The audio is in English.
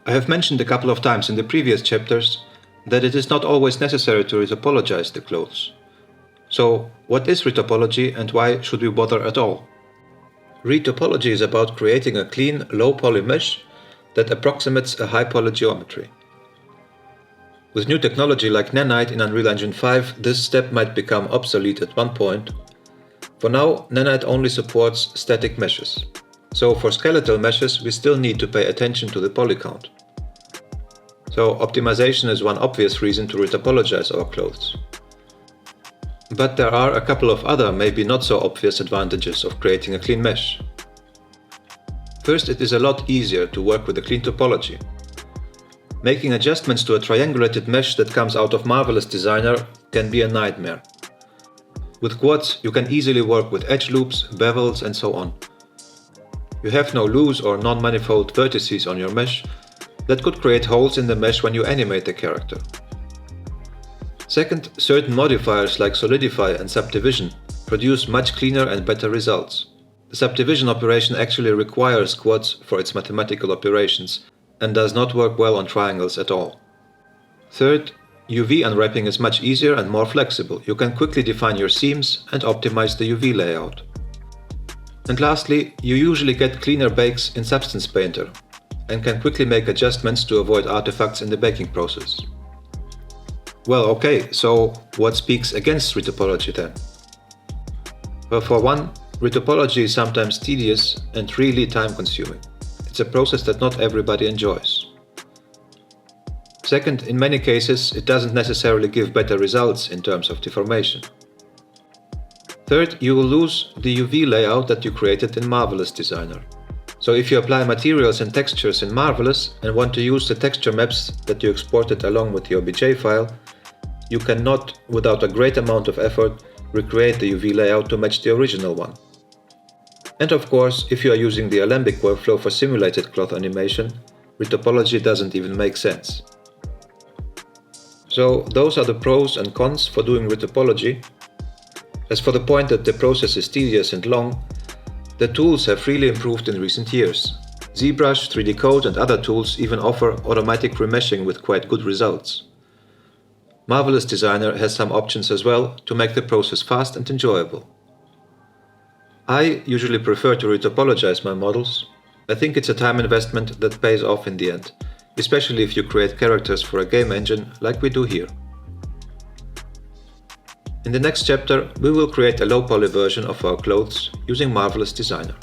I have mentioned a couple of times in the previous chapters that it is not always necessary to retopologize the clothes. So, what is retopology and why should we bother at all? Retopology is about creating a clean, low-poly mesh that approximates a high-poly geometry. With new technology like Nanite in Unreal Engine 5, this step might become obsolete at one point. For now, Nanite only supports static meshes. So for skeletal meshes, we still need to pay attention to the poly count. So optimization is one obvious reason to retopologize our clothes. But there are a couple of other, maybe not so obvious advantages of creating a clean mesh. First, it is a lot easier to work with a clean topology. Making adjustments to a triangulated mesh that comes out of Marvelous Designer can be a nightmare. With quads, you can easily work with edge loops, bevels, and so on. You have no loose or non-manifold vertices on your mesh that could create holes in the mesh when you animate the character. Second, certain modifiers like solidify and subdivision produce much cleaner and better results. The subdivision operation actually requires quads for its mathematical operations and does not work well on triangles at all. Third, UV unwrapping is much easier and more flexible. You can quickly define your seams and optimize the UV layout. And lastly, you usually get cleaner bakes in Substance Painter and can quickly make adjustments to avoid artifacts in the baking process. Well, okay, so what speaks against retopology then? Well, for one, retopology is sometimes tedious and really time-consuming. It's a process that not everybody enjoys. Second, in many cases, it doesn't necessarily give better results in terms of deformation. Third, you will lose the UV layout that you created in Marvelous Designer. So if you apply materials and textures in Marvelous and want to use the texture maps that you exported along with the OBJ file, you cannot, without a great amount of effort, recreate the UV layout to match the original one. And of course, if you are using the Alembic workflow for simulated cloth animation, retopology doesn't even make sense. So those are the pros and cons for doing retopology. As for the point that the process is tedious and long, the tools have really improved in recent years. ZBrush, 3D Code and other tools even offer automatic remeshing with quite good results. Marvelous Designer has some options as well to make the process fast and enjoyable. I usually prefer to retopologize my models. I think it's a time investment that pays off in the end, especially if you create characters for a game engine like we do here. In the next chapter, we will create a low-poly version of our clothes using Marvelous Designer.